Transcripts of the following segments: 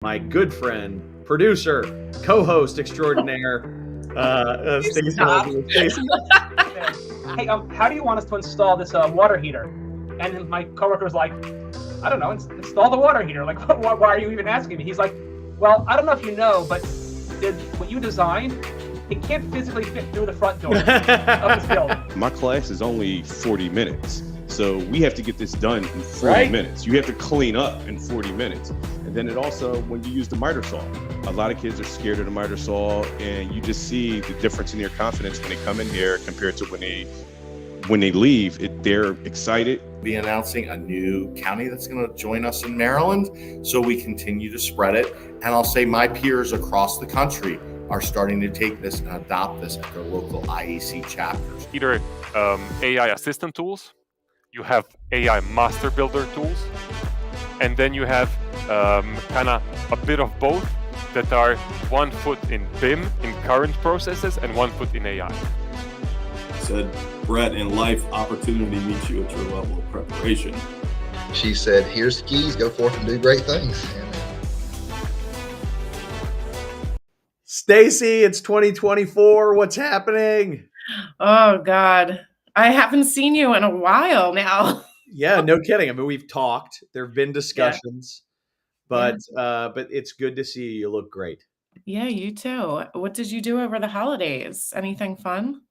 my good friend, producer, co-host extraordinaire, Stacey. Stop. Stacey. Hey, how do you want us to install this water heater? And then my coworker was like, I don't know, install the water heater. Like, why are you even asking me? He's like, well, I don't know if you know, but what you designed, it can't physically fit through the front door of this building. My class is only 40 minutes. So we have to get this done in 40 minutes. You have to clean up in 40 minutes. And then it also, when you use the miter saw, a lot of kids are scared of the miter saw, and you just see the difference in their confidence when they come in here compared to when they leave. They're excited. Be announcing a new county that's going to join us in Maryland, so we continue to spread it. And I'll say my peers across the country are starting to take this and adopt this at their local IEC chapters. Either AI assistant tools, you have AI master builder tools, and then you have kind of a bit of both that are 1 foot in BIM, in current processes, and 1 foot in AI. Said, Brett, in life, opportunity meets you at your level of preparation. She said, here's the keys, go forth and do great things. Stacey, it's 2024. What's happening? Oh, God. I haven't seen you in a while now. Yeah, no kidding. I mean, we've talked. There have been discussions, but it's good to see you. You look great. Yeah, you too. What did you do over the holidays? Anything fun?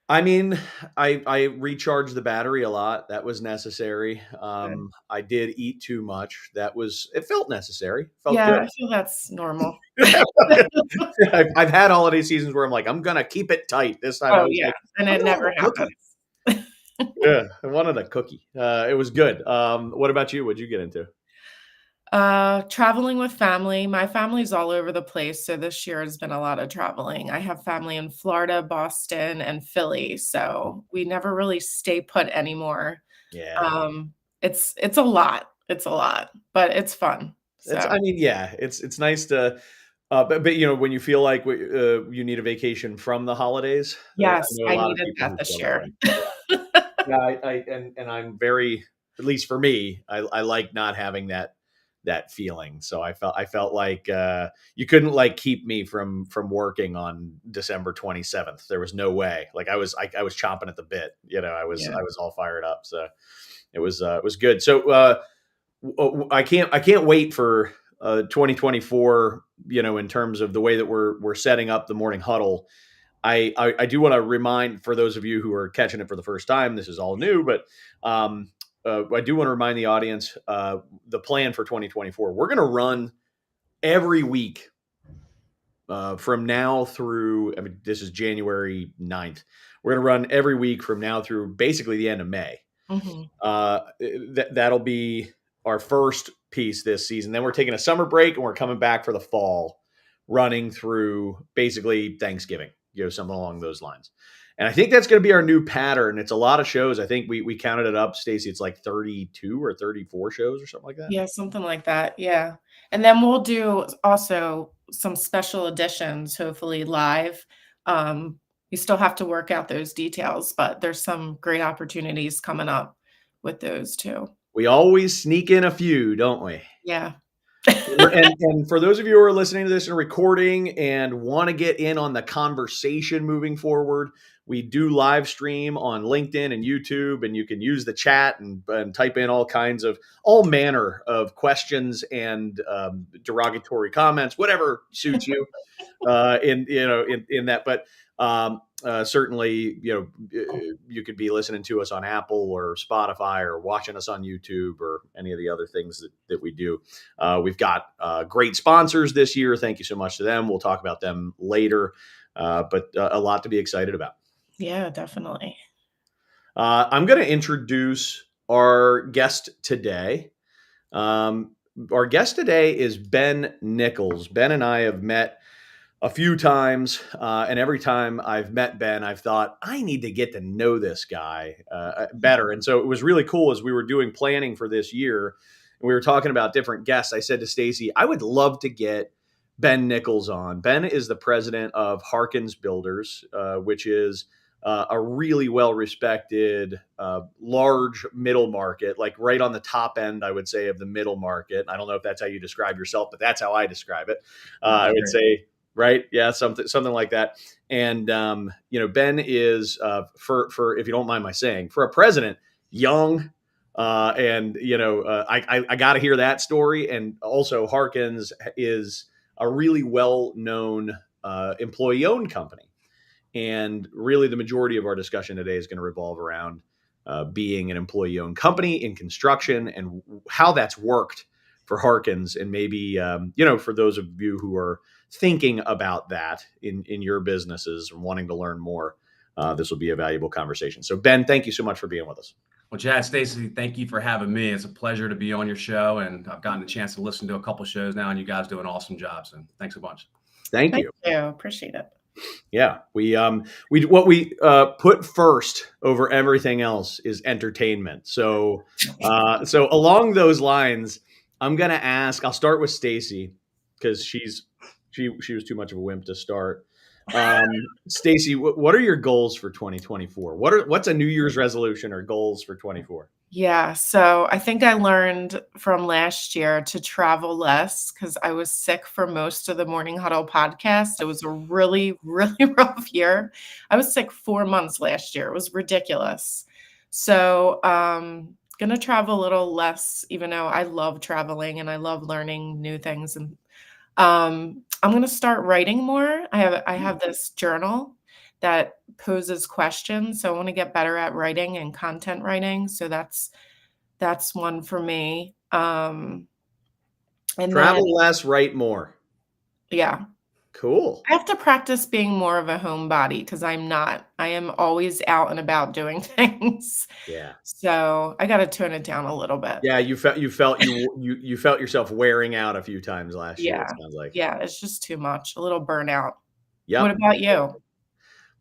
I mean, I recharged the battery a lot. That was necessary. I did eat too much. It felt necessary. Felt yeah, good. I feel that's normal. I've had holiday seasons where I'm like, I'm going to keep it tight this time. Oh, yeah. And it never happens. Yeah, I wanted a cookie. It was good. What about you? What'd you get into? Traveling with family. My family's all over the place, so this year has been a lot of traveling. I have family in Florida, Boston, and Philly, so we never really stay put anymore. Yeah. It's a lot. It's a lot, but it's fun. So. It's nice to, but you know, when you feel like you need a vacation from the holidays. Yes, I needed that this year. Yeah, and I'm very, at least for me, I like not having that feeling. So I felt like you couldn't like keep me from working on December 27th. There was no way. Like I was chomping at the bit. You know, I was all fired up. So it was good. So I can't wait for 2024. You know, in terms of the way that we're setting up the morning huddle. I do want to remind, for those of you who are catching it for the first time, this is all new, but I do want to remind the audience the plan for 2024. We're going to run every week from now through, this is January 9th. We're going to run every week from now through basically the end of May. Mm-hmm. That'll be our first piece this season. Then we're taking a summer break and we're coming back for the fall, running through basically Thanksgiving. You know, something along those lines. And I think that's going to be our new pattern. It's a lot of shows. I think we counted it up, Stacey. It's like 32 or 34 shows or something like that. Yeah, something like that. Yeah. And then we'll do also some special editions, hopefully live. You still have to work out those details, but there's some great opportunities coming up with those too. We always sneak in a few, don't we? Yeah. and for those of you who are listening to this and recording and want to get in on the conversation moving forward, we do live stream on LinkedIn and YouTube, and you can use the chat and type in all manner of questions and derogatory comments, whatever suits you in that. But certainly, you could be listening to us on Apple or Spotify or watching us on YouTube or any of the other things that we do. We've got great sponsors this year. Thank you so much to them. We'll talk about them later, but a lot to be excited about. Yeah, definitely. I'm going to introduce our guest today. Our guest today is Ben Nichols. Ben and I have met a few times, and every time I've met Ben, I've thought, I need to get to know this guy better. And so it was really cool as we were doing planning for this year, and we were talking about different guests. I said to Stacey, I would love to get Ben Nichols on. Ben is the president of Harkins Builders, which is a really well-respected, large middle market, like right on the top end, I would say, of the middle market. I don't know if that's how you describe yourself, but that's how I describe it. I would say, right? Yeah, something like that. And Ben is for if you don't mind my saying, for a president, young. I got to hear that story. And also, Harkins is a really well-known employee-owned company. And really, the majority of our discussion today is going to revolve around being an employee-owned company in construction and how that's worked for Harkins. And maybe, for those of you who are thinking about that in your businesses and wanting to learn more, this will be a valuable conversation. So, Ben, thank you so much for being with us. Well, Chad, Stacy, thank you for having me. It's a pleasure to be on your show, and I've gotten a chance to listen to a couple shows now, and you guys do an awesome job. So thanks a bunch. Thank you. Appreciate it. Yeah, what we put first over everything else is entertainment. So along those lines, I'm gonna ask. I'll start with Stacy because she was too much of a wimp to start. Stacy, what are your goals for 2024? What's a New Year's resolution or goals for 24? Yeah, so I think I learned from last year to travel less because I was sick for most of the Morning Huddle podcast. It was a really, really rough year. I was sick 4 months last year. It was ridiculous. So gonna travel a little less, even though I love traveling and I love learning new things. And I'm gonna start writing more. I have this journal that poses questions. So I want to get better at writing and content writing. So that's one for me. And Travel less, write more. Yeah. Cool. I have to practice being more of a homebody because I'm not. I am always out and about doing things. Yeah. So I got to tone it down a little bit. Yeah, you felt yourself wearing out a few times last year. It sounds like. Yeah, it's just too much. A little burnout. Yeah. What about you?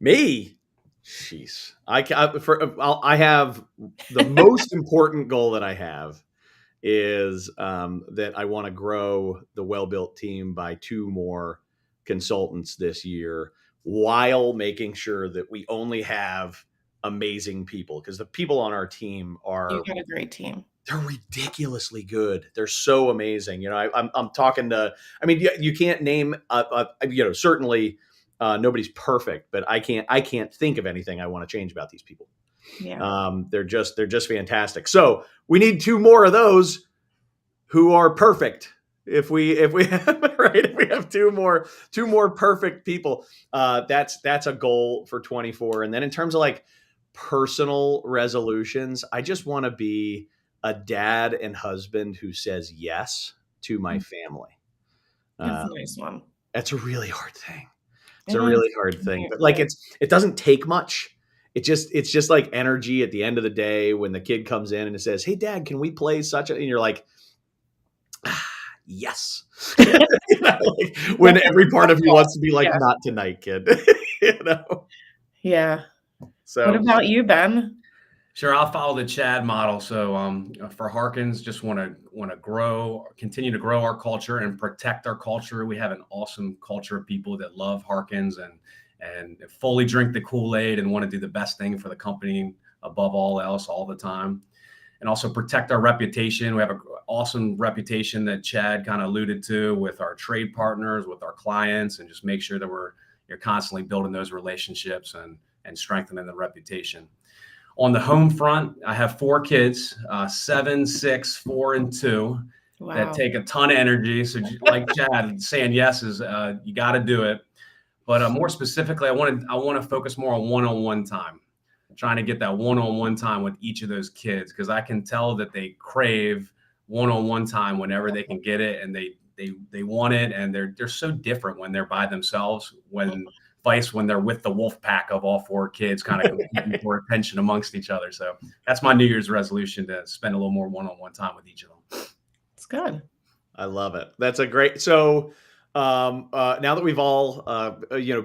Me? Jeez. I have the most important goal that I have is that I want to grow the well-built team by 2 more consultants this year while making sure that we only have amazing people, because the people on our team You got a great team. They're ridiculously good. They're so amazing. I'm talking to, you can't name, certainly nobody's perfect, but I can't think of anything I want to change about these people. Yeah. They're just fantastic. So we need 2 more of those who are perfect. If we have 2 more perfect people, that's a goal for 24. And then in terms of like personal resolutions, I just want to be a dad and husband who says yes to my family. That's a nice one. That's a really hard thing. It's a really hard thing, but like it doesn't take much. It's just like energy at the end of the day when the kid comes in and it says, "Hey, Dad, can we play such a?" And you're like, yes. When every part of you wants to be like, not tonight, kid. Yeah. So what about you, Ben? Sure, I'll follow the Chad model. So for Harkins, just want to continue to grow our culture and protect our culture. We have an awesome culture of people that love Harkins and fully drink the Kool-Aid and want to do the best thing for the company above all else all the time. And also protect our reputation. We have an awesome reputation that Chad kind of alluded to with our trade partners, with our clients, and just make sure that you're constantly building those relationships and strengthening the reputation. On the home front, I have 4 kids, 7, 6, 4, and 2 that take a ton of energy. So like Chad saying yes is you got to do it. But more specifically, I want to focus more on one-on-one time, trying to get that one-on-one time with each of those kids, because I can tell that they crave one-on-one time whenever they can get it, and they want it, and they're so different when they're by themselves, when they're with the wolf pack of all 4 kids kind of competing for attention amongst each other. So that's my New Year's resolution, to spend a little more one-on-one time with each of them. It's good. I love it. That's a great. So now that we've all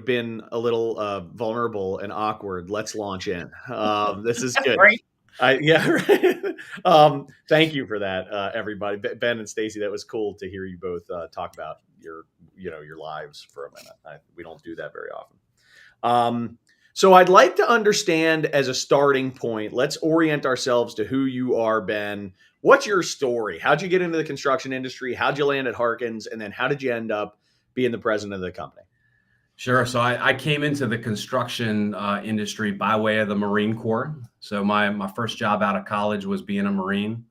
been a little vulnerable and awkward, let's launch in. This is good. Right. Right. Thank you for that, everybody. Ben and Stacy, that was cool to hear you both talk about your lives for a minute. We don't do that very often. So I'd like to understand as a starting point, let's orient ourselves to who you are, Ben. What's your story? How'd you get into the construction industry? How'd you land at Harkins? And then how did you end up being the president of the company? Sure. So I came into the construction industry by way of the Marine Corps. So my first job out of college was being a Marine.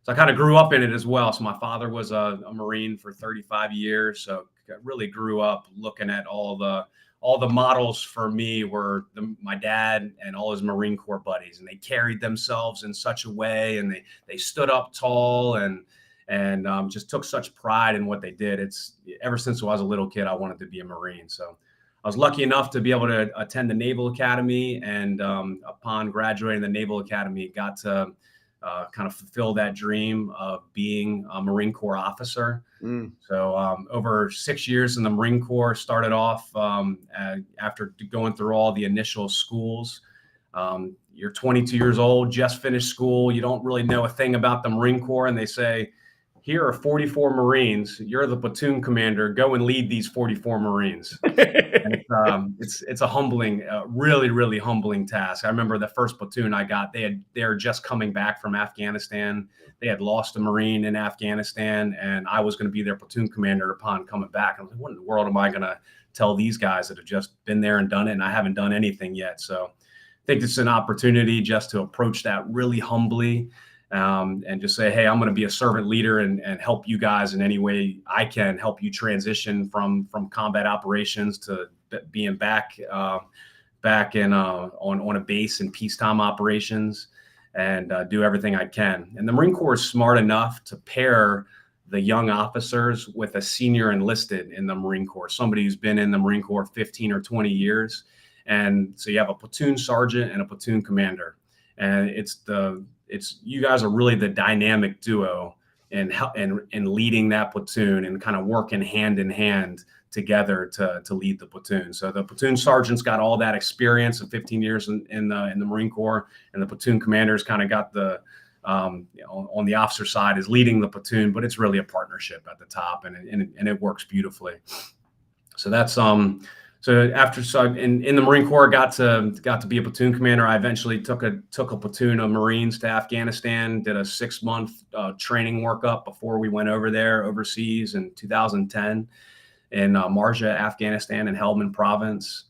So I kind of grew up in it as well. So my father was a Marine for 35 years. So I really grew up looking at all the models for me were my dad and all his Marine Corps buddies, and they carried themselves in such a way, and they stood up tall and just took such pride in what they did. It's ever since I was a little kid, I wanted to be a Marine. So I was lucky enough to be able to attend the Naval Academy, and upon graduating the Naval Academy, got to kind of fulfill that dream of being a Marine Corps officer. So over 6 years in the Marine Corps, started off after going through all the initial schools. You're 22 years old, just finished school. You don't really know a thing about the Marine Corps. And they say, here are 44 Marines. You're the platoon commander. Go and lead these 44 Marines. And it's a humbling, really, really humbling task. I remember the first platoon I got, they were just coming back from Afghanistan. They had lost a Marine in Afghanistan, and I was going to be their platoon commander upon coming back. I was like, what in the world am I going to tell these guys that have just been there and done it, and I haven't done anything yet? So I think it's an opportunity just to approach that really humbly. And just say, hey, I'm going to be a servant leader and help you guys in any way I can, help you transition from combat operations to being back in on a base in peacetime operations, and do everything I can. And the Marine Corps is smart enough to pair the young officers with a senior enlisted in the Marine Corps, somebody who's been in the Marine Corps 15 or 20 years. And so you have a platoon sergeant and a platoon commander, and it's you guys are really the dynamic duo in leading that platoon and kind of working hand in hand together to lead the platoon. So the platoon sergeant's got all that experience of 15 years in the Marine Corps, and the platoon commander's kind of got the on the officer side is leading the platoon, but it's really a partnership at the top, and it works beautifully. So that's So in the Marine Corps, got to be a platoon commander. I eventually took a platoon of Marines to Afghanistan, did a 6-month training workup before we went over there overseas in 2010 in Marja, Afghanistan, in Helmand Province.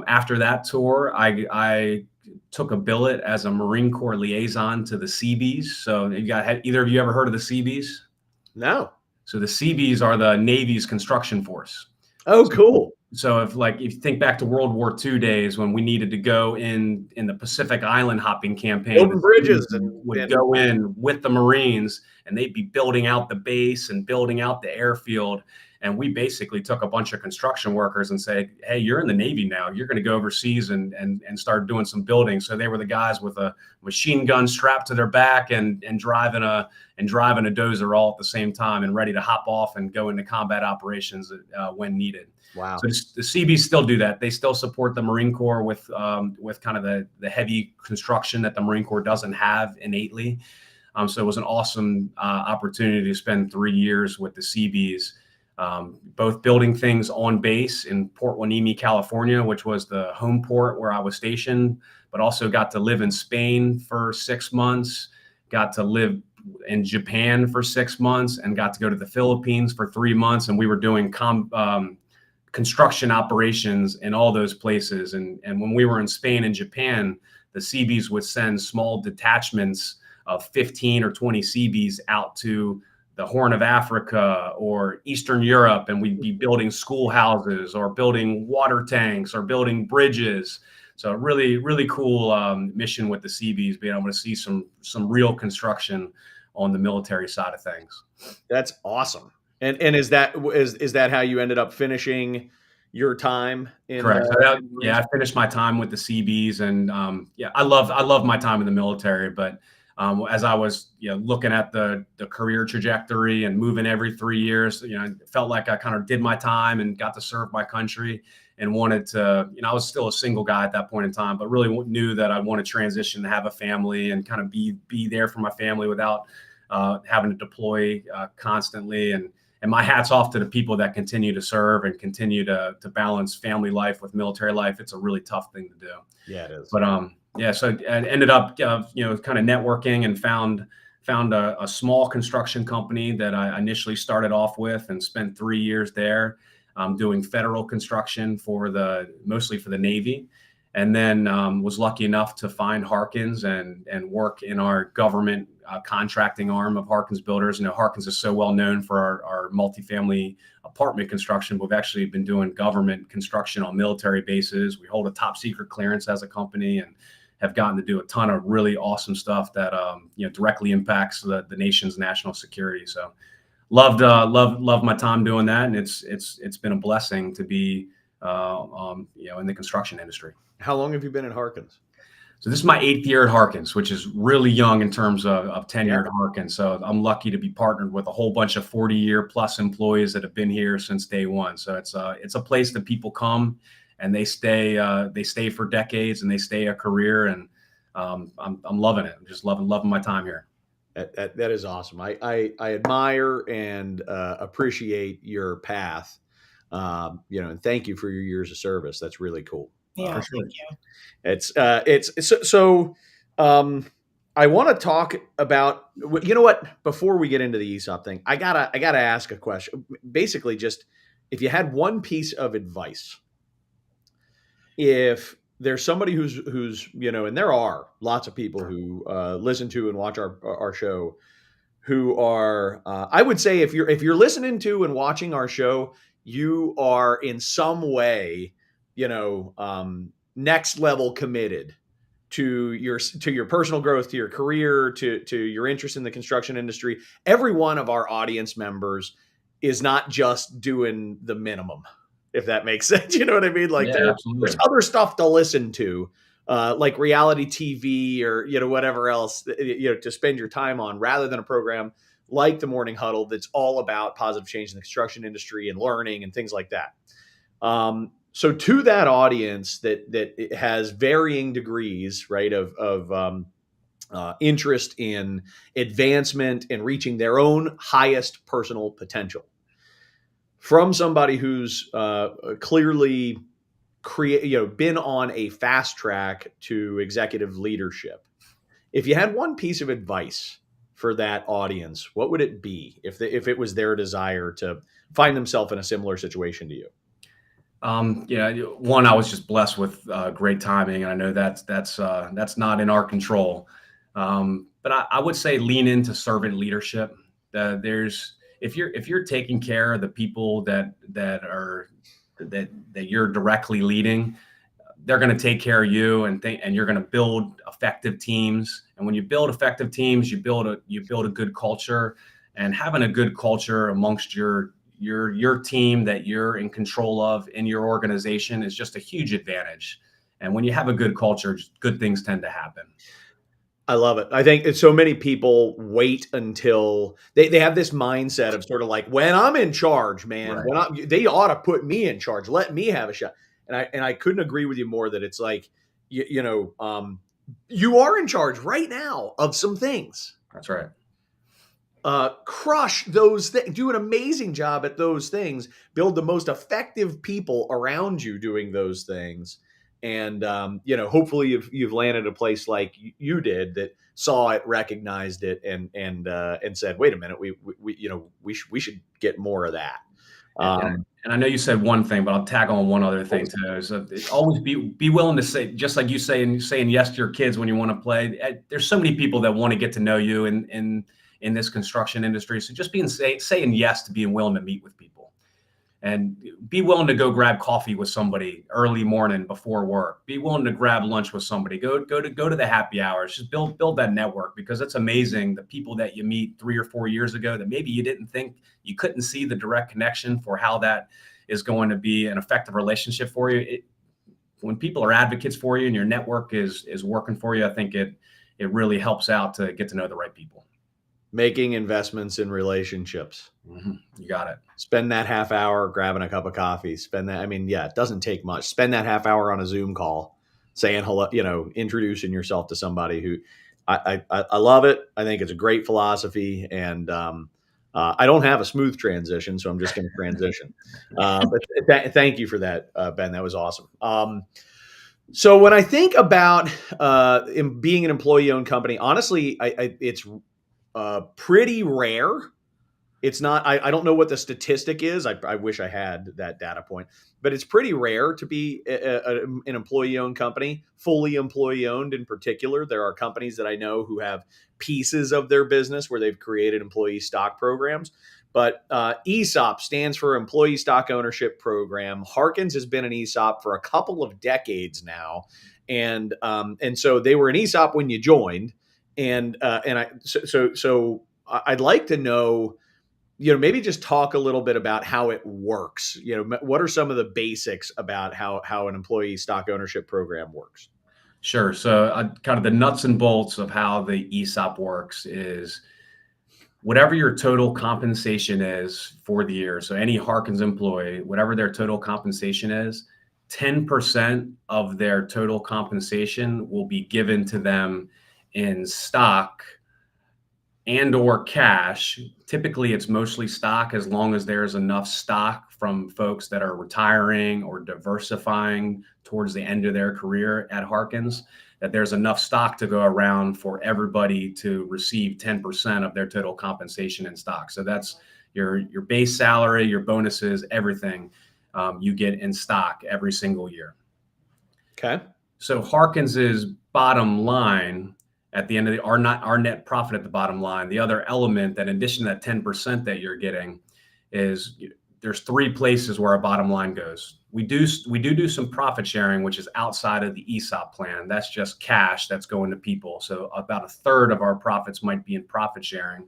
After that tour, I took a billet as a Marine Corps liaison to the Seabees. So either of you ever heard of the Seabees? No. So the Seabees are the Navy's construction force. Oh, cool. So if you think back to World War II days when we needed to go in the Pacific Island hopping campaign, building bridges would go in with the Marines, and they'd be building out the base and building out the airfield. And we basically took a bunch of construction workers and said, hey, you're in the Navy now. You're going to go overseas and start doing some building. So they were the guys with a machine gun strapped to their back and driving a dozer all at the same time, and ready to hop off and go into combat operations when needed. Wow. So the Seabees still do that. They still support the Marine Corps with kind of the heavy construction that the Marine Corps doesn't have innately. So it was an awesome opportunity to spend 3 years with the Seabees, both building things on base in Port Hueneme, California, which was the home port where I was stationed, but also got to live in Spain for 6 months, got to live in Japan for 6 months, and got to go to the Philippines for 3 months. And we were doing construction operations in all those places. And when we were in Spain and Japan, the Seabees would send small detachments of 15 or 20 Seabees out to the Horn of Africa or Eastern Europe, and we'd be building schoolhouses or building water tanks or building bridges. So really, really cool mission with the Seabees, being able to see some real construction on the military side of things. That's awesome. And is that how you ended up finishing your time in? Correct. I finished my time with the Seabees, and I love my time in the military. But as I was looking at the career trajectory and moving every 3 years, it felt like I kind of did my time and got to serve my country, and wanted to. I was still a single guy at that point in time, but really knew that I want to transition to have a family and kind of be there for my family without having to deploy constantly. And my hat's off to the people that continue to serve and continue to balance family life with military life. It's a really tough thing to do. Yeah, it is. But yeah, so I ended up kind of networking and found a small construction company that I initially started off with and spent 3 years there doing federal construction mostly for the Navy. And then was lucky enough to find Harkins and work in our government contracting arm of Harkins Builders. Harkins is so well known for our multifamily apartment construction. We've actually been doing government construction on military bases. We hold a top secret clearance as a company and have gotten to do a ton of really awesome stuff that directly impacts the nation's national security. So loved my time doing that, and it's been a blessing to be in the construction industry. How long have you been at Harkins? So this is my 8th year at Harkins, which is really young in terms of tenure at Harkins. So I'm lucky to be partnered with a whole bunch of 40-year plus employees that have been here since day one. So it's a place that people come and they stay for decades, and they stay a career. And I'm loving it. I'm just loving my time here. That is awesome. I admire and appreciate your path. And thank you for your years of service. That's really cool. Yeah, sure. thank you. I want to talk about, what, before we get into the ESOP thing, I gotta ask a question. Basically, just if you had one piece of advice, if there's somebody who's and there are lots of people who listen to and watch our show who are, I would say if you're listening to and watching our show, you are in some way, next level committed to your personal growth, to your career, to your interest in the construction industry. Every one of our audience members is not just doing the minimum, if that makes sense. You know what I mean? Like there's other stuff to listen to, like reality TV or, whatever else, to spend your time on, rather than a program like the Morning Huddle that's all about positive change in the construction industry and learning and things like that. So to that audience that has varying degrees, right, of interest in advancement and reaching their own highest personal potential, from somebody who's clearly been on a fast track to executive leadership, if you had one piece of advice for that audience, what would it be if it was their desire to find themselves in a similar situation to you? One, I was just blessed with great timing, and I know that's not in our control. But I would say lean into servant leadership. If you're taking care of the people that you're directly leading, they're going to take care of you, and you're going to build effective teams. And when you build effective teams, you build a good culture. And having a good culture amongst your team that you're in control of in your organization is just a huge advantage. And when you have a good culture, good things tend to happen. I love it. I think so many people wait until they have this mindset of sort of like, when I'm in charge, man, Right. they ought to put me in charge. Let me have a shot. And I couldn't agree with you more that it's like, you are in charge right now of some things. That's right. Crush those things, do an amazing job at those things, build the most effective people around you doing those things. And, hopefully you've landed a place like you did that saw it, recognized it, and said, wait a minute, we should get more of that. And I know you said one thing, but I'll tag on one other thing too. Is always be willing to say, just like you saying yes to your kids when you want to play. There's so many people that want to get to know you in this construction industry. So just saying yes to being willing to meet with people, and be willing to go grab coffee with somebody early morning before work. Be willing to grab lunch with somebody. Go to the happy hours. Just build that network, because it's amazing the people that you meet 3 or 4 years ago that maybe you didn't think, you couldn't see the direct connection for how that is going to be an effective relationship for you. When people are advocates for you and your network is working for you, I think it really helps out to get to know the right people. Making investments in relationships. Mm-hmm. You got it. Spend that half hour grabbing a cup of coffee. It doesn't take much. Spend that half hour on a Zoom call saying hello, introducing yourself to somebody who I love it. I think it's a great philosophy. And I don't have a smooth transition, so I'm just going to transition. But thank you for that, Ben. That was awesome. So when I think about being an employee-owned company, honestly, it's pretty rare. It's not, I don't know what the statistic is. I wish I had that data point, but it's pretty rare to be an employee-owned company, fully employee-owned in particular. There are companies that I know who have pieces of their business where they've created employee stock programs. But ESOP stands for Employee Stock Ownership Program. Harkins has been an ESOP for a couple of decades now. And so they were an ESOP when you joined. And so I'd like to know, maybe just talk a little bit about how it works. What are some of the basics about how an employee stock ownership program works? Sure. So kind of the nuts and bolts of how the ESOP works is whatever your total compensation is for the year. So any Harkins employee, whatever their total compensation is, 10% of their total compensation will be given to them in stock and or cash. Typically, it's mostly stock, as long as there's enough stock from folks that are retiring or diversifying towards the end of their career at Harkins, that there's enough stock to go around for everybody to receive 10% of their total compensation in stock. So that's your base salary, your bonuses, everything you get in stock every single year. Okay. So Harkins's bottom line at the end of our net profit at the bottom line, the other element that in addition to that 10% that you're getting is there's three places where our bottom line goes. We do some profit sharing, which is outside of the ESOP plan. That's just cash that's going to people. So about a third of our profits might be in profit sharing.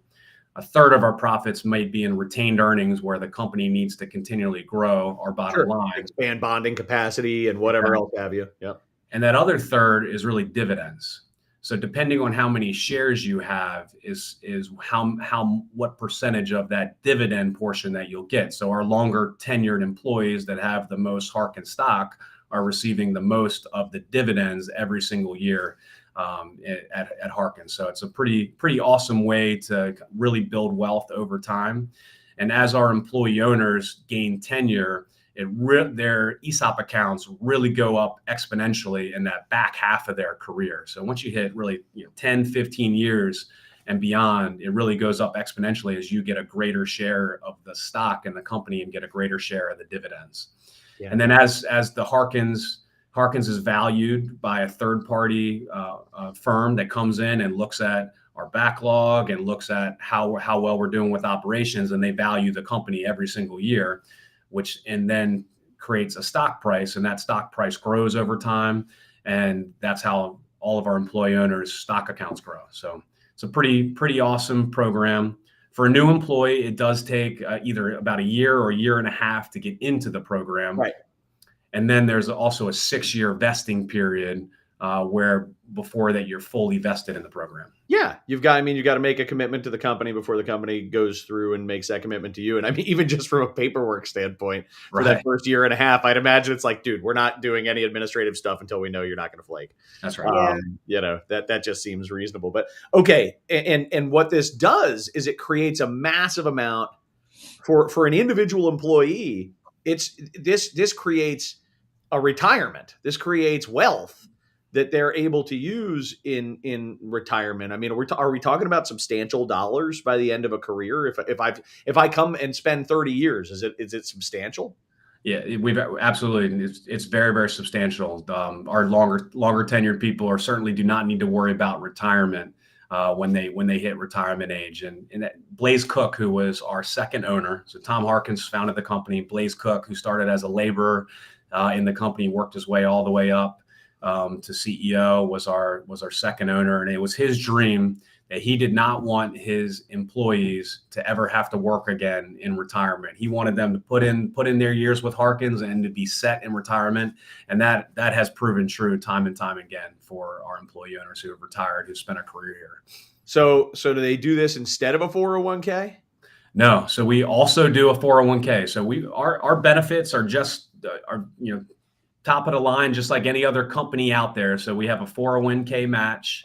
A third of our profits might be in retained earnings, where the company needs to continually grow our bottom line. Expand bonding capacity and whatever else have you. Yep. And that other third is really dividends. So depending on how many shares you have is what percentage of that dividend portion that you'll get. So our longer tenured employees that have the most Harkins stock are receiving the most of the dividends every single year at Harkins. So it's a pretty awesome way to really build wealth over time. And as our employee owners gain tenure, their ESOP accounts really go up exponentially in that back half of their career. So once you hit really 10, 15 years and beyond, it really goes up exponentially as you get a greater share of the stock in the company and get a greater share of the dividends. Yeah. And then as the Harkins is valued by a third party firm that comes in and looks at our backlog and looks at how well we're doing with operations, and they value the company every single year, and then creates a stock price, and that stock price grows over time. And that's how all of our employee owners' stock accounts grow. So it's a pretty awesome program. For a new employee, it does take either about a year or a year and a half to get into the program. Right. And then there's also a 6-year vesting period where before that you're fully vested in the program. Yeah, you've got to make a commitment to the company before the company goes through and makes that commitment to you. And I mean, even just from a paperwork standpoint, for that first year and a half, I'd imagine it's like, dude, we're not doing any administrative stuff until we know you're not going to flake. That's right. That just seems reasonable. But okay, and what this does is it creates a massive amount for an individual employee. This creates a retirement. This creates wealth that they're able to use in retirement. I mean, are we talking about substantial dollars by the end of a career? If I come and spend 30 years, is it substantial? Yeah, we've absolutely. It's very, very substantial. Our longer tenured people certainly do not need to worry about retirement when they hit retirement age. And Blaze Cook, who was our second owner, so Tom Harkins founded the company. Blaze Cook, who started as a laborer in the company, worked his way all the way up to CEO, was our second owner. And it was his dream that he did not want his employees to ever have to work again in retirement. He wanted them to put in their years with Harkins and to be set in retirement. And that has proven true time and time again for our employee owners who have retired, who spent a career here. So do they do this instead of a 401k? No. So we also do a 401k. So our benefits are just top of the line, just like any other company out there. So we have a 401k match.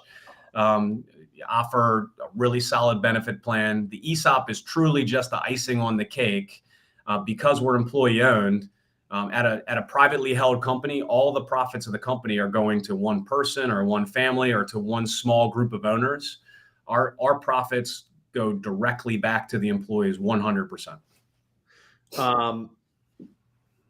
offer a really solid benefit plan. The ESOP is truly just the icing on the cake because we're employee owned. At a privately held company, all the profits of the company are going to one person or one family or to one small group of owners. Our profits go directly back to the employees 100%.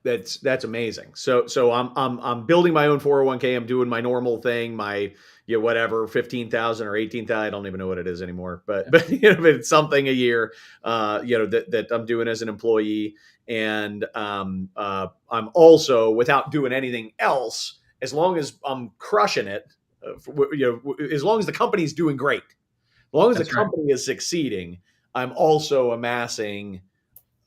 That's amazing. So I'm building my own 401k. I'm doing my normal thing, my whatever 15,000 or 18,000. I don't even know what it is anymore, but it's something a year. That I'm doing as an employee, and I'm also, without doing anything else, as long as I'm crushing it, as long as the company's doing great, as long as the company is succeeding, I'm also amassing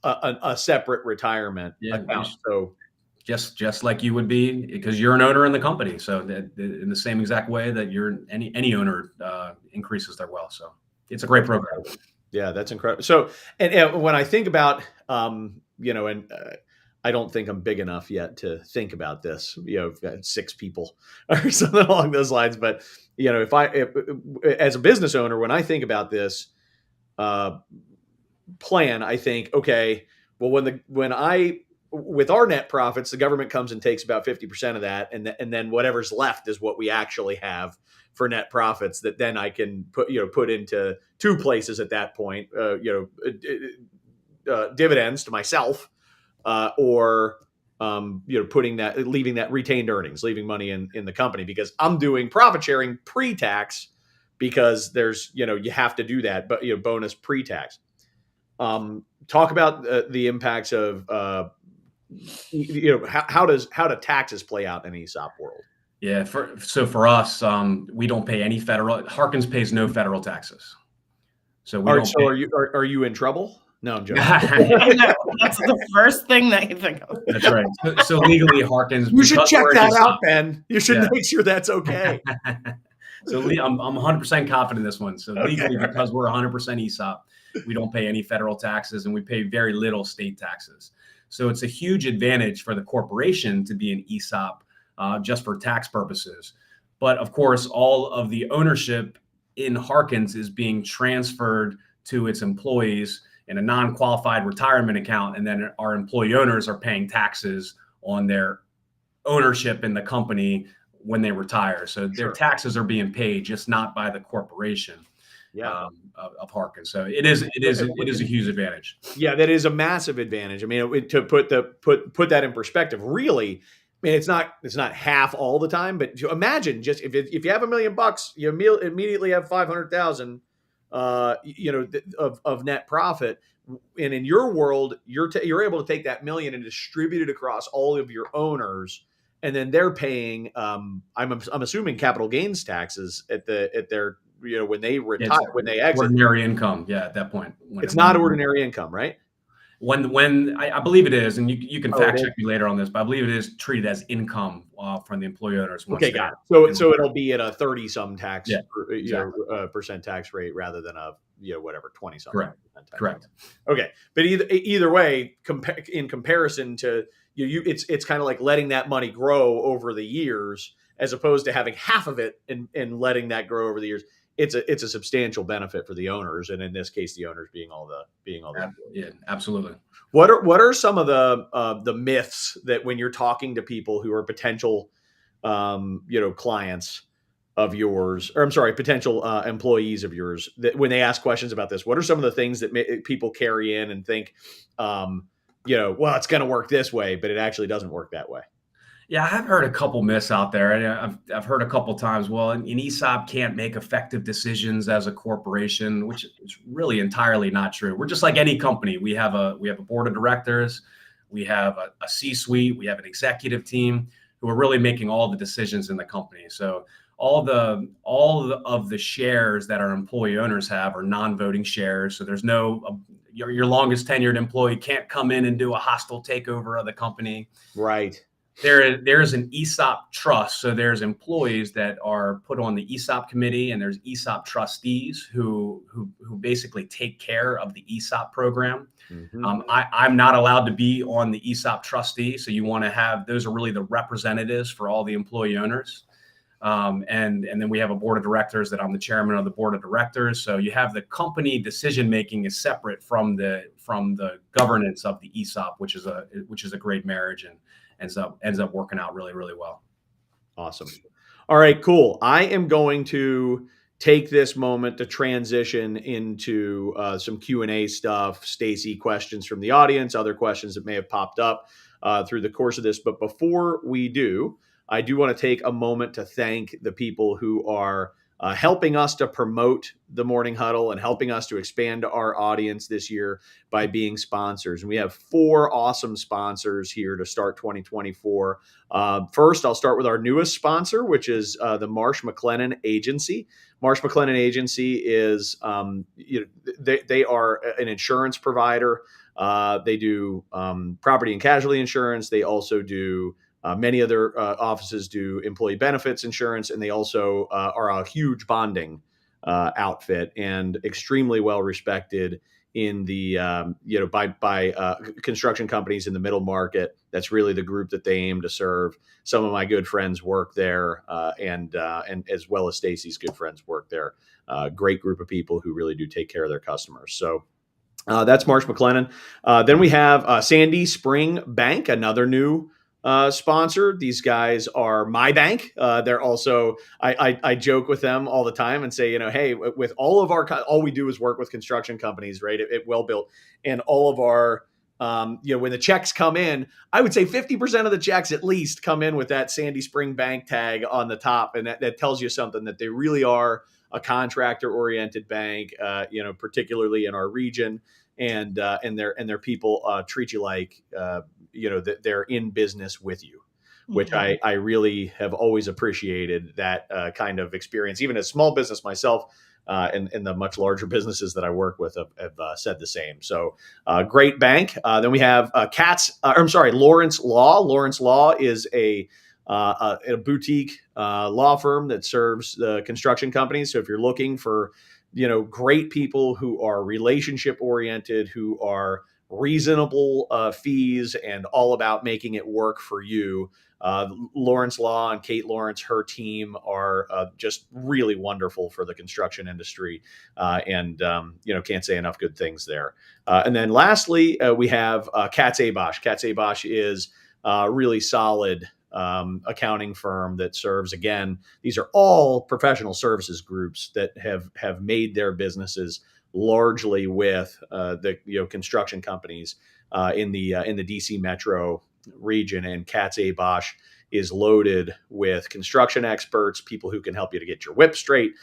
a separate retirement account. So just like you would be, because you're an owner in the company. So in the same exact way that any owner increases their wealth. So it's a great program. Yeah, that's incredible. So, and when I think about, I don't think I'm big enough yet to think about this. I've got 6 people or something along those lines. But if as a business owner, when I think about this plan, I think, okay, well, with our net profits, the government comes and takes about 50% of that, and then whatever's left is what we actually have for net profits that then I can put into 2 places at that point, dividends to myself, or leaving that retained earnings, leaving money in the company, because I'm doing profit sharing pre-tax, because there's you have to do that, but bonus pre-tax. Talk about the impacts of how do taxes play out in an ESOP world? Yeah, for us, we don't pay any federal. Harkins pays no federal taxes. So we don't. So are you in trouble? No, I'm joking. That's the first thing that you think of. That's right. So legally, Harkins. You should check that out, Ben. You should make sure that's okay. So I'm 100% confident in this one. So legally, because we're 100% ESOP, we don't pay any federal taxes, and we pay very little state taxes. So it's a huge advantage for the corporation to be an ESOP just for tax purposes. But of course, all of the ownership in Harkins is being transferred to its employees in a non-qualified retirement account. And then our employee owners are paying taxes on their ownership in the company when they retire. So their taxes are being paid, just not by the corporation. Of Harkins. So it is a huge advantage. Yeah, that is a massive advantage. I mean, to put that in perspective, really, I mean, it's not half all the time, but imagine just if you have $1 million, you immediately have 500,000, of net profit. And in your world, you're able to take that $1 million and distribute it across all of your owners, and then they're paying, I'm assuming, capital gains taxes at their when they retire, when they exit. Ordinary income, at that point. It's not ordinary income, right? When I believe it is, and you can fact check me later on this, but I believe it is treated as income from the employee owners. Okay, got it. So it'll be at a 30-some tax, percent tax rate rather than a 20-some. Correct. Okay, but either way, in comparison to it's kind of like letting that money grow over the years, as opposed to having half of it and letting that grow over the years. It's a substantial benefit for the owners, and in this case, the owners being all the. Yeah, absolutely. What are some of the myths that when you're talking to people who are potential, clients of yours, or I'm sorry, potential employees of yours, that when they ask questions about this, what are some of the things that people carry in and think, well, it's going to work this way, but it actually doesn't work that way? Yeah, I've heard a couple myths out there. And I've heard a couple times, well, an ESOP can't make effective decisions as a corporation, which is really entirely not true. We're just like any company. We have a board of directors, we have a C-suite, we have an executive team who are really making all the decisions in the company. So all of the shares that our employee owners have are non-voting shares. So there's no your longest tenured employee can't come in and do a hostile takeover of the company. Right. There's an ESOP trust. So there's employees that are put on the ESOP committee, and there's ESOP trustees who basically take care of the ESOP program. Mm-hmm. I'm not allowed to be on the ESOP trustee. So you want to have, those are really the representatives for all the employee owners. And then we have a board of directors that I'm the chairman of the board of directors. So you have the company decision making is separate from the governance of the ESOP, which is a great marriage and ends up working out really, really well. Awesome. All right, cool. I am going to take this moment to transition into some Q&A stuff. Stacy, questions from the audience, other questions that may have popped up through the course of this. But before we do, I do want to take a moment to thank the people who are helping us to promote the Morning Huddle and helping us to expand our audience this year by being sponsors. And we have 4 awesome sponsors here to start 2024. First, I'll start with our newest sponsor, which is the Marsh McLennan Agency. Marsh McLennan Agency is, they are an insurance provider. They do property and casualty insurance. They also do many other offices do employee benefits insurance, and they also are a huge bonding outfit and extremely well respected in the by construction companies in the middle market. That's really the group that they aim to serve. Some of my good friends work there, and as well as Stacy's good friends work there. Great group of people who really do take care of their customers. So. That's Marsh McLennan. Then we have Sandy Spring Bank, another new sponsor. These guys are my bank. They're also, I joke with them all the time and say, hey, with all we do is work with construction companies, right? At Well Built, and all of our, when the checks come in, I would say 50% of the checks at least come in with that Sandy Spring Bank tag on the top. And that tells you something, that they really are a contractor-oriented bank, particularly in our region, and their people treat you like that they're in business with you, which I really have always appreciated that kind of experience. Even as small business myself, and the much larger businesses that I work with have said the same. So great bank. Then we have Lawrence Law. Lawrence Law is a boutique law firm that serves the construction companies. So if you're looking for, great people who are relationship oriented, who are reasonable fees and all about making it work for you, Lawrence Law and Kate Lawrence, her team, are just really wonderful for the construction industry, and can't say enough good things there. And then lastly, we have Katz Abosch. Katz Abosch is really solid accounting firm that serves, again, these are all professional services groups that have made their businesses largely with the construction companies in the DC metro region. And Katz Abosch is loaded with construction experts, people who can help you to get your whip straight,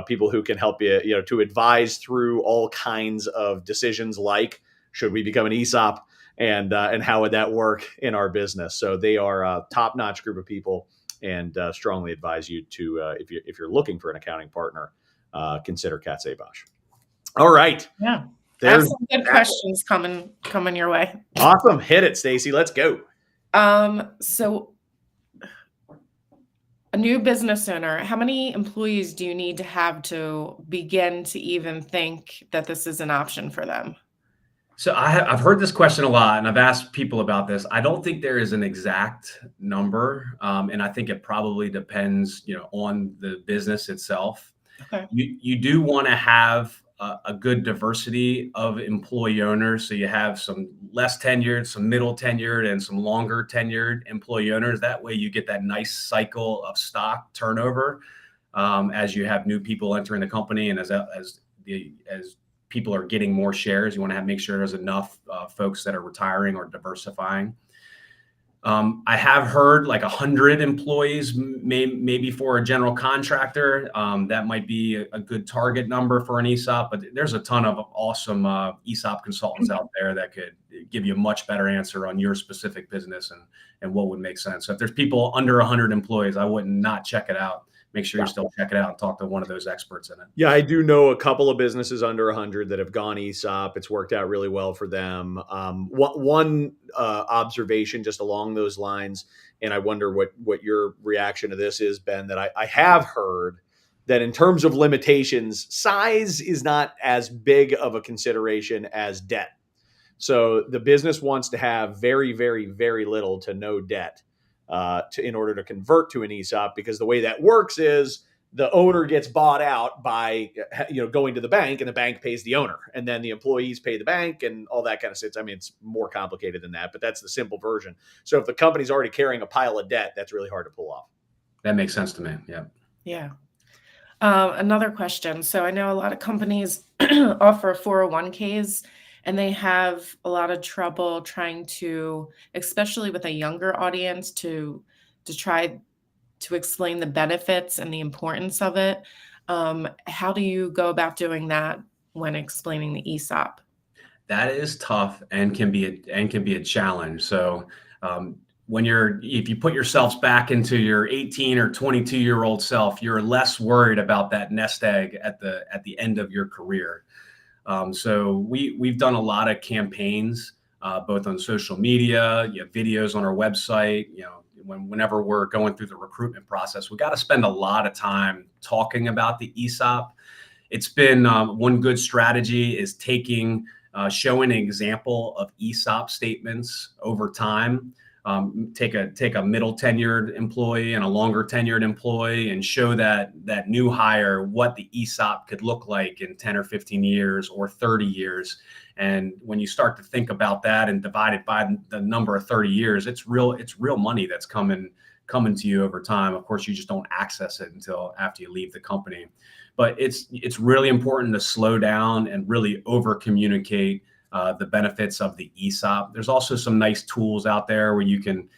people who can help you to advise through all kinds of decisions, like should we become an ESOP, and how would that work in our business. So they are a top-notch group of people, and strongly advise you to, if you're looking for an accounting partner, consider Katz Abosch. All right. Yeah. There's some good questions coming your way. Awesome. Hit it, Stacy. Let's go. So a new business owner, how many employees do you need to have to begin to even think that this is an option for them? So I've heard this question a lot, and I've asked people about this. I don't think there is an exact number, and I think it probably depends, on the business itself. Okay. You do want to have a good diversity of employee owners. So you have some less tenured, some middle tenured, and some longer tenured employee owners. That way you get that nice cycle of stock turnover as you have new people entering the company, and as people are getting more shares, you want to make sure there's enough folks that are retiring or diversifying. I have heard like 100 employees, maybe for a general contractor. That might be a good target number for an ESOP, but there's a ton of awesome ESOP consultants out there that could give you a much better answer on your specific business and what would make sense. So if there's people under 100 employees, I would not check it out. Make sure you still check it out and talk to one of those experts in it. Yeah, I do know a couple of businesses under 100 that have gone ESOP. It's worked out really well for them. One observation just along those lines, and I wonder what your reaction to this is, Ben, that I have heard that in terms of limitations, size is not as big of a consideration as debt. So the business wants to have very, very, very little to no debt in order to convert to an ESOP, because the way that works is the owner gets bought out by going to the bank, and the bank pays the owner, and then the employees pay the bank, and all that kind of stuff. I mean, it's more complicated than that, but that's the simple version. So if the company's already carrying a pile of debt, that's really hard to pull off. That makes sense to me. Yeah. Yeah. Another question. So I know a lot of companies offer 401ks, and they have a lot of trouble trying to, especially with a younger audience, to try to explain the benefits and the importance of it. How do you go about doing that when explaining the ESOP? That is tough and can be a challenge. So if you put yourselves back into your 18 or 22-year-old self, you're less worried about that nest egg at the end of your career. So we've done a lot of campaigns, both on social media, videos on our website. Whenever we're going through the recruitment process, we got to spend a lot of time talking about the ESOP. It's been one good strategy is showing an example of ESOP statements over time. Take a middle tenured employee and a longer tenured employee and show that new hire what the ESOP could look like in 10 or 15 years or 30 years. And when you start to think about that and divide it by the number of 30 years, it's real money that's coming to you over time. Of course, you just don't access it until after you leave the company. But it's really important to slow down and really over communicate the benefits of the ESOP. There's also some nice tools out there where you can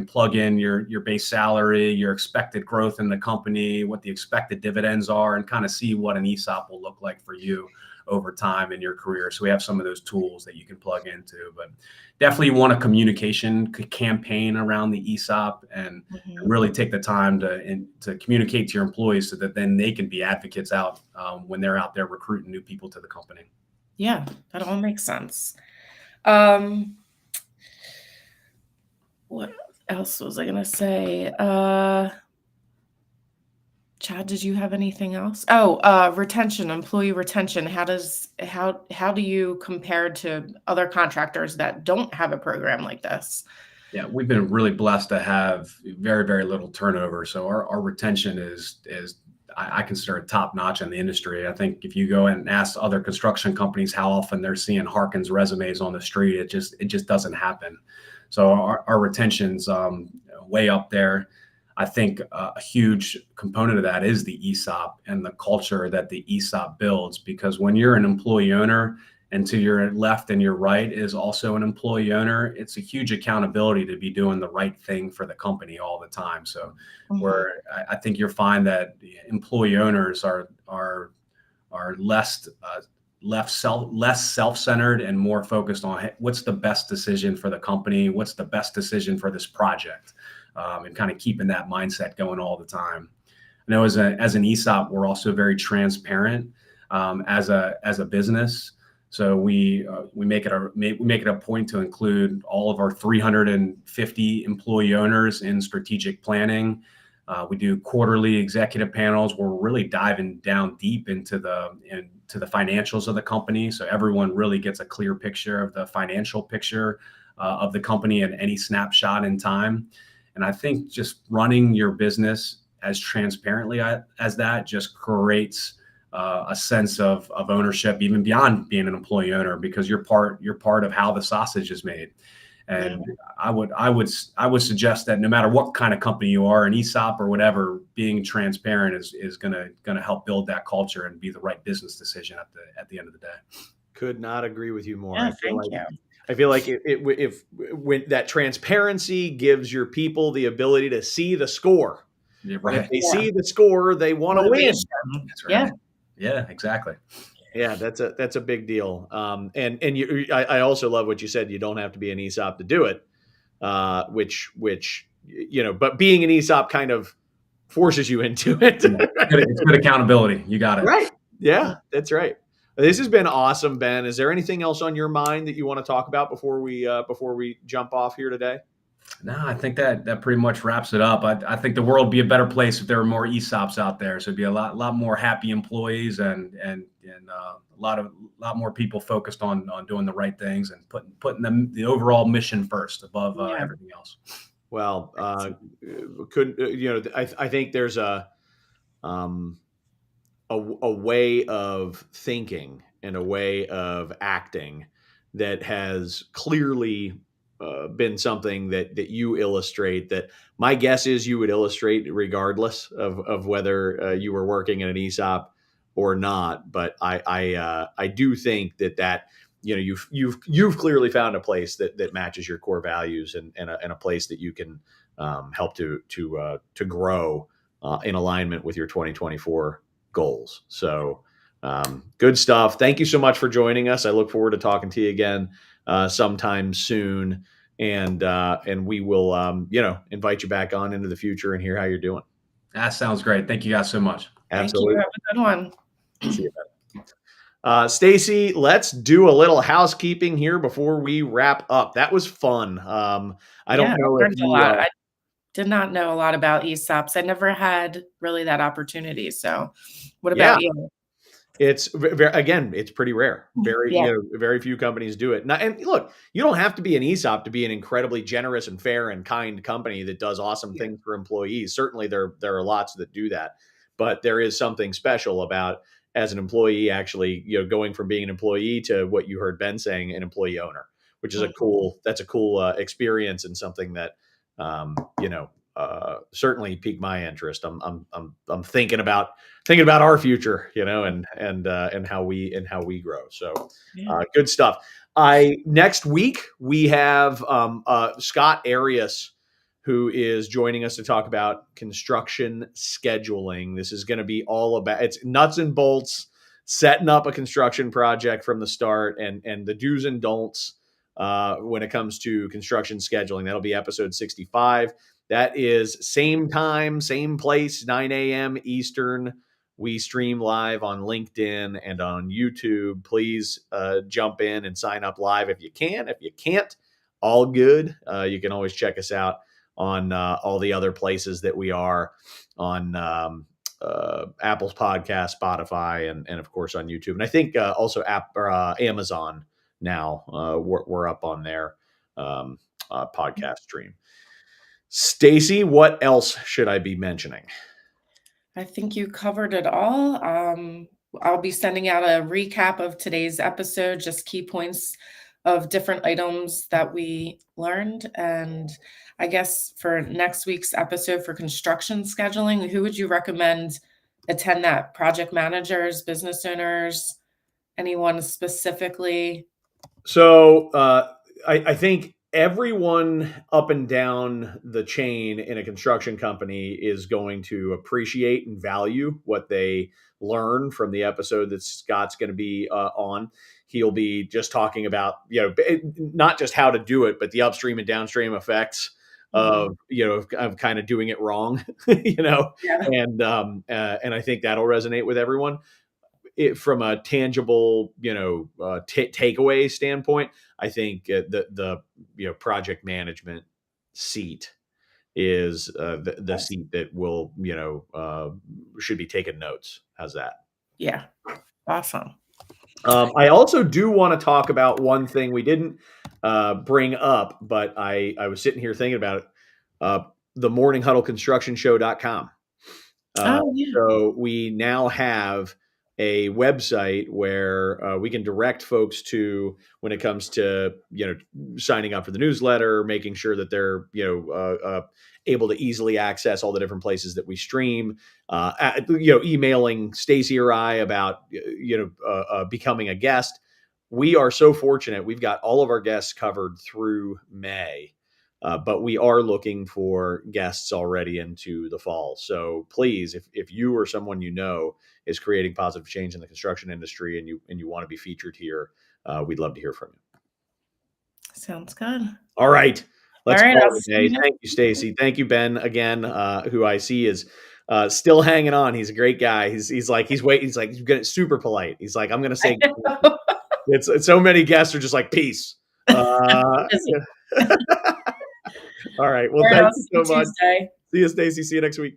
plug in your base salary, your expected growth in the company, what the expected dividends are, and kind of see what an ESOP will look like for you over time in your career. So we have some of those tools that you can plug into, but definitely want a communication campaign around the ESOP and really take the time to communicate to your employees so that then they can be advocates out when they're out there recruiting new people to the company. Yeah, that all makes sense. What else was I going to say? Chad, did you have anything else? Oh, retention, employee retention. How do you compare to other contractors that don't have a program like this? Yeah, we've been really blessed to have very, very little turnover. So our retention is I consider it top notch in the industry. I think if you go and ask other construction companies how often they're seeing Harkins resumes on the street, it just doesn't happen. So our retention's way up there. I think a huge component of that is the ESOP and the culture that the ESOP builds, because when you're an employee owner and to your left and your right is also an employee owner, it's a huge accountability to be doing the right thing for the company all the time. So where I think you'll find that employee owners are less self-centered and more focused on what's the best decision for the company, what's the best decision for this project. And kind of keeping that mindset going all the time. I know as an ESOP, we're also very transparent as a business. So we make it a point to include all of our 350 employee owners in strategic planning. We do quarterly executive panels where we're really diving down deep into the financials of the company, so everyone really gets a clear picture of the financial picture of the company at any snapshot in time. And I think just running your business as transparently as that just creates a sense of ownership, even beyond being an employee owner, because you're part of how the sausage is made. And I would suggest that no matter what kind of company you are, an ESOP or whatever, being transparent is gonna help build that culture and be the right business decision at the end of the day. Could not agree with you more. Yeah, thank you. I feel like when that transparency gives your people the ability to see the score. Yeah, right. If they see the score, they want to win. That's right. Yeah, exactly. Yeah, that's a big deal. I also love what you said. You don't have to be an ESOP to do it, which but being an ESOP kind of forces you into it. It's good accountability. You got it. Right. Yeah, that's right. This has been awesome, Ben. Is there anything else on your mind that you want to talk about before we jump off here today? No, I think that pretty much wraps it up. I think the world would be a better place if there were more ESOPs out there. So it'd be a lot more happy employees and a lot more people focused on doing the right things and putting the overall mission first above everything else. Well, I think there's um, a way of thinking and a way of acting that has clearly been something that you illustrate, that my guess is you would illustrate regardless of whether you were working in an ESOP or not. But I do think that you've clearly found a place that matches your core values, and a place that you can help to grow in alignment with your 2024 goals. So good stuff. Thank you so much for joining us. I look forward to talking to you again sometime soon, and we will invite you back on into the future and hear how you're doing. That sounds great. Thank you guys so much. Absolutely. Thank you. Have a good one. See you then. Stacy, let's do a little housekeeping here before we wrap up. That was fun. I don't know if learned a you lot. I did not know a lot about ESOPs. I never had really that opportunity. So what about you? It's again, it's pretty rare. Very few companies do it. And look, you don't have to be an ESOP to be an incredibly generous and fair and kind company that does awesome things for employees. Certainly, there are lots that do that, but there is something special about, as an employee, actually, going from being an employee to what you heard Ben saying, an employee owner, which is a cool experience, and something that certainly piqued my interest. I'm thinking about our future, and how we grow. So good stuff. Next week we have Scott Arias, who is joining us to talk about construction scheduling. This is going to be all about, it's nuts and bolts, setting up a construction project from the start, and the do's and don'ts when it comes to construction scheduling. That'll be episode 65. That is same time, same place, 9 a.m. Eastern. We stream live on LinkedIn and on YouTube. Please jump in and sign up live if you can. If you can't, all good. You can always check us out on all the other places that we are on, Apple's podcast, Spotify, and of course on YouTube. And I think also Amazon now. We're up on their podcast stream. Stacy, what else should I be mentioning? I think you covered it all. I'll be sending out a recap of today's episode, just key points of different items that we learned. And I guess for next week's episode for construction scheduling, who would you recommend attend that? Project managers, business owners, anyone specifically? So I think everyone up and down the chain in a construction company is going to appreciate and value what they learn from the episode that Scott's going to be on. He'll be just talking about, not just how to do it, but the upstream and downstream effects of kind of doing it wrong, and I think that'll resonate with everyone. From a tangible, takeaway standpoint, I think the project management seat is the seat that will, should be taking notes. How's that? Yeah. Awesome. I also do want to talk about one thing we didn't bring up, but I was sitting here thinking about it. The morninghuddleconstructionshow.com. So we now have a website where we can direct folks to, when it comes to, signing up for the newsletter, making sure that they're, able to easily access all the different places that we stream, emailing Stacy or I about, becoming a guest. We are so fortunate. We've got all of our guests covered through May. But we are looking for guests already into the fall. So please, if you or someone is creating positive change in the construction industry, and you want to be featured here, we'd love to hear from you. Sounds good. All right. Let's call it a day. Thank you, Stacy. Thank you, Ben, again, who I see is still hanging on. He's a great guy. He's waiting. He's like, he's super polite. He's like, I'm going to say, it's so many guests are just like, peace. All right. Well, thank you so much. See you, Stacy. See you next week.